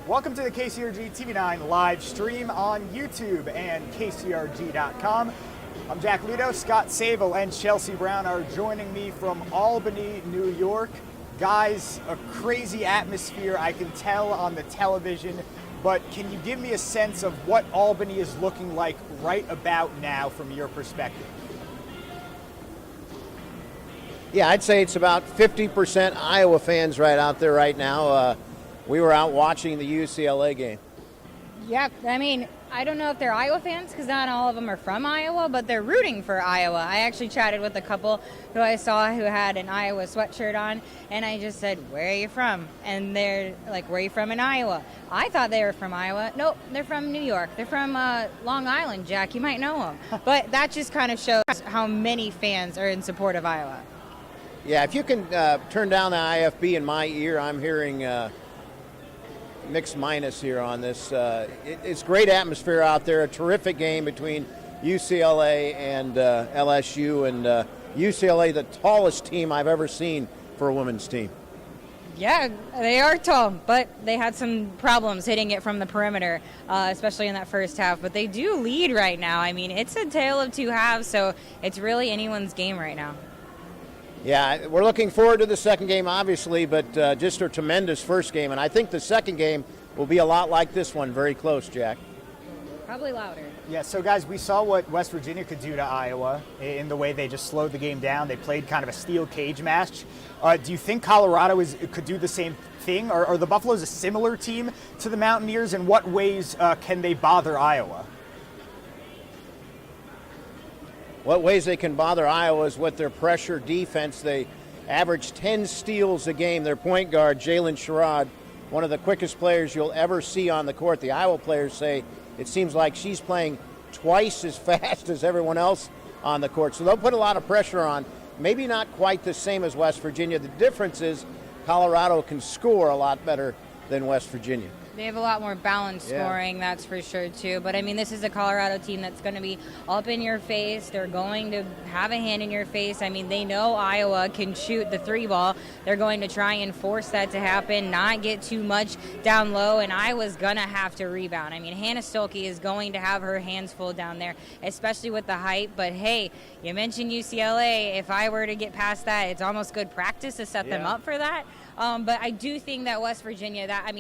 Welcome to the KCRG TV9 live stream on YouTube and KCRG.com. I'm Jack Ludo. Scott Sable and Chelsea Brown are joining me from Albany, New York. Guys, a crazy atmosphere, I can tell on the television, but can you give me a sense of what Albany is looking like right about now from your perspective? Yeah, I'd say it's about 50% Iowa fans right out there right now. We were out watching the UCLA game. Yeah, I mean, I don't know if they're Iowa fans because not all of them are from Iowa, but they're rooting for Iowa. I actually chatted with a couple who I saw who had an Iowa sweatshirt on, and I just said, "Where are you from?" And they're like, "Where are you from in Iowa?" I thought they were from Iowa. Nope, they're from New York. They're from Long Island, Jack. You might know them. But that just kind of shows how many fans are in support of Iowa. Yeah, if you can turn down the IFB in my ear, I'm hearing mixed minus here on this. It's great atmosphere out there, a terrific game between UCLA and LSU, and UCLA, the tallest team I've ever seen for a women's team. Yeah, they are tall, but they had some problems hitting it from the perimeter, especially in that first half. But they do lead right now. I mean, it's a tale of two halves, so it's really anyone's game right now. Yeah, we're looking forward to the second game, obviously, but just a tremendous first game. And I think the second game will be a lot like this one, very close, Jack. Probably louder. Yeah, so guys, we saw what West Virginia could do to Iowa in the way they just slowed the game down. They played kind of a steel cage match. Do you think Colorado could do the same thing? Are the Buffaloes a similar team to the Mountaineers? In what ways can they bother Iowa? What ways they can bother Iowa is with their pressure defense. They average 10 steals a game. Their point guard, Jalen Sherrod, one of the quickest players you'll ever see on the court. The Iowa players say it seems like she's playing twice as fast as everyone else on the court. So they'll put a lot of pressure on. Maybe not quite the same as West Virginia. The difference is Colorado can score a lot better than West Virginia. They have a lot more balanced scoring, that's for sure, too. But, I mean, this is a Colorado team that's going to be up in your face. They're going to have a hand in your face. I mean, they know Iowa can shoot the three ball. They're going to try and force that to happen, not get too much down low, and Iowa's going to have to rebound. I mean, Hannah Stolke is going to have her hands full down there, especially with the height. But, hey, you mentioned UCLA. If I were to get past that, it's almost good practice to set them up for that. But I do think that West Virginia, that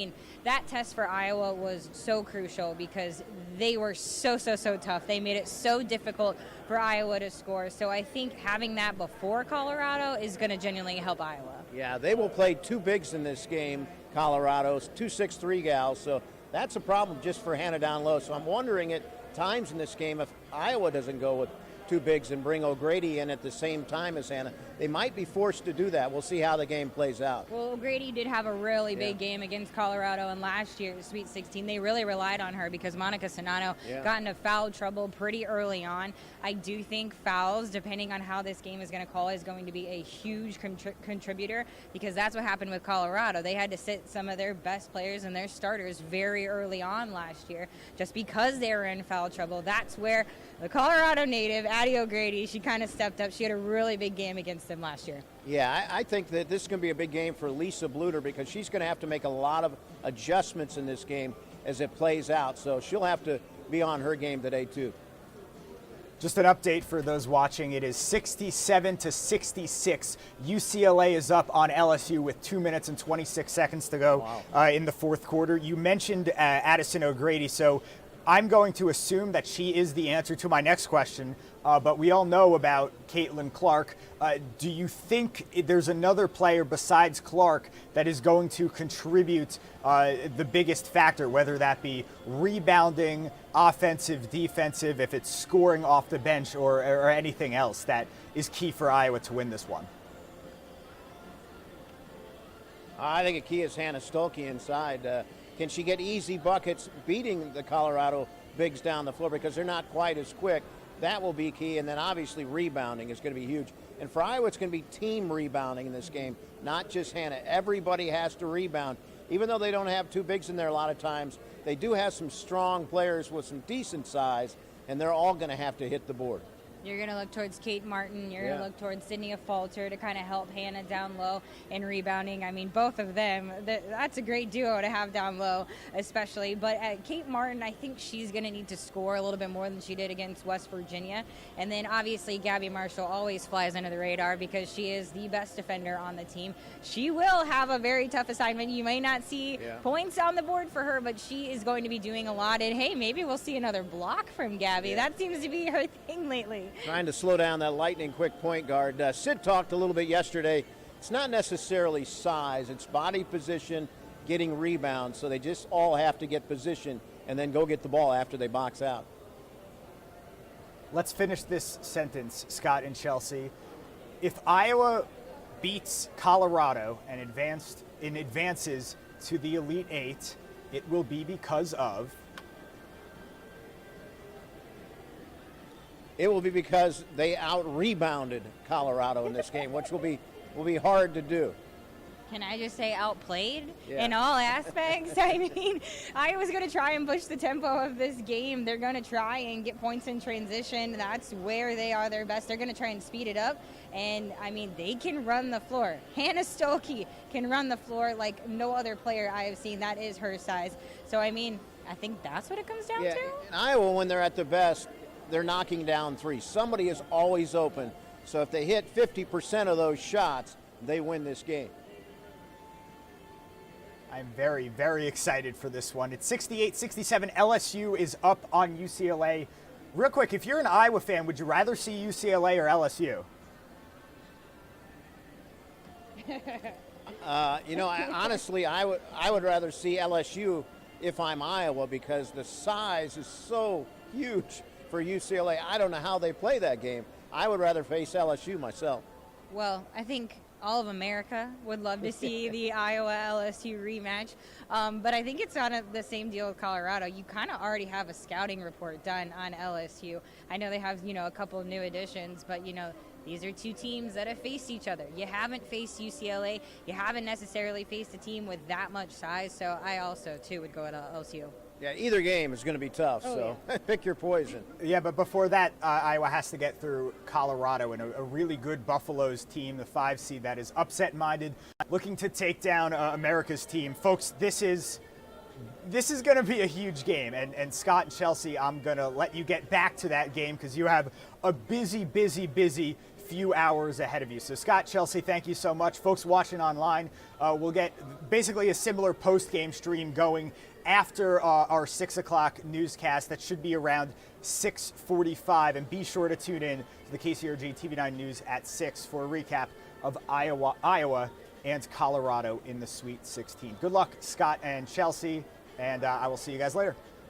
test for Iowa was so crucial because they were so tough. They made it so difficult for Iowa to score. So I think having that before Colorado is going to genuinely help Iowa. Yeah, they will play two bigs in this game, Colorado's, 2-6-3 gals. So that's a problem just for Hannah down low. So I'm wondering at times in this game if Iowa doesn't go with two bigs and bring O'Grady in at the same time as Hannah. They might be forced to do that. We'll see how the game plays out. Well, O'Grady did have a really big game against Colorado in last year's Sweet 16. They really relied on her because Monica Sonano got into foul trouble pretty early on. I do think fouls, depending on how this game is going to call, is going to be a huge contributor because that's what happened with Colorado. They had to sit some of their best players and their starters very early on last year just because they were in foul trouble. That's where the Colorado native, Addie O'Grady, she kind of stepped up. She had a really big game against them last year. Yeah, I think that this is going to be a big game for Lisa Bluter because she's going to have to make a lot of adjustments in this game as it plays out. So she'll have to be on her game today, too. Just an update for those watching. It is 67-66. UCLA is up on LSU with 2 minutes and 26 seconds to go in the fourth quarter. You mentioned Addison O'Grady, so I'm going to assume that she is the answer to my next question, but we all know about Caitlin Clark. Do you think there's another player besides Clark that is going to contribute the biggest factor, whether that be rebounding, offensive, defensive, if it's scoring off the bench or anything else that is key for Iowa to win this one? I think a key is Hannah Stolke inside. Can she get easy buckets beating the Colorado bigs down the floor because they're not quite as quick? That will be key. And then obviously rebounding is going to be huge. And for Iowa, it's going to be team rebounding in this game, not just Hannah. Everybody has to rebound. Even though they don't have two bigs in there a lot of times, they do have some strong players with some decent size, and they're all going to have to hit the board. You're going to look towards Kate Martin. You're going to look towards Sydney Falter to kind of help Hannah down low in rebounding. I mean, both of them, that's a great duo to have down low, especially. But Kate Martin, I think she's going to need to score a little bit more than she did against West Virginia. And then, obviously, Gabby Marshall always flies under the radar because she is the best defender on the team. She will have a very tough assignment. You may not see points on the board for her, but she is going to be doing a lot. And, hey, maybe we'll see another block from Gabby. That seems to be her thing lately. Trying to slow down that lightning quick point guard. Sid talked a little bit yesterday. It's not necessarily size. It's body position, getting rebounds. So they just all have to get position and then go get the ball after they box out. Let's finish this sentence, Scott and Chelsea. If Iowa beats Colorado and advances to the Elite Eight, it will be because of... It will be because they out-rebounded Colorado in this game, which will be hard to do. Can I just say outplayed in all aspects? I mean, Iowa's going to try and push the tempo of this game. They're going to try and get points in transition. That's where they are their best. They're going to try and speed it up. And, I mean, they can run the floor. Hannah Stokey can run the floor like no other player I have seen. That is her size. So, I mean, I think that's what it comes down to. In Iowa, when they're at their best, they're knocking down threes. Somebody is always open. So if they hit 50% of those shots, they win this game. I'm very, very excited for this one. It's 68-67. LSU is up on UCLA. Real quick, if you're an Iowa fan, would you rather see UCLA or LSU? Honestly, I would rather see LSU if I'm Iowa because the size is so huge for UCLA. I don't know how they play that game. I would rather face LSU myself. Well, I think all of America would love to see the Iowa-LSU rematch. But I think it's on the same deal with Colorado. You kind of already have a scouting report done on LSU. I know they have, a couple of new additions, but, these are two teams that have faced each other. You haven't faced UCLA. You haven't necessarily faced a team with that much size. So I also, too, would go to LSU. Yeah, either game is going to be tough, pick your poison. Yeah, but before that, Iowa has to get through Colorado and a really good Buffaloes team, the 5 seed that is upset-minded, looking to take down America's team. Folks, this is going to be a huge game, and Scott and Chelsea, I'm going to let you get back to that game because you have a busy few hours ahead of you. So Scott, Chelsea, thank you so much. Folks watching online, we'll get basically a similar post-game stream going after our 6 o'clock newscast. That should be around 6:45. And be sure to tune in to the KCRG TV9 News at 6 for a recap of Iowa and Colorado in the Sweet 16. Good luck, Scott and Chelsea, and I will see you guys later.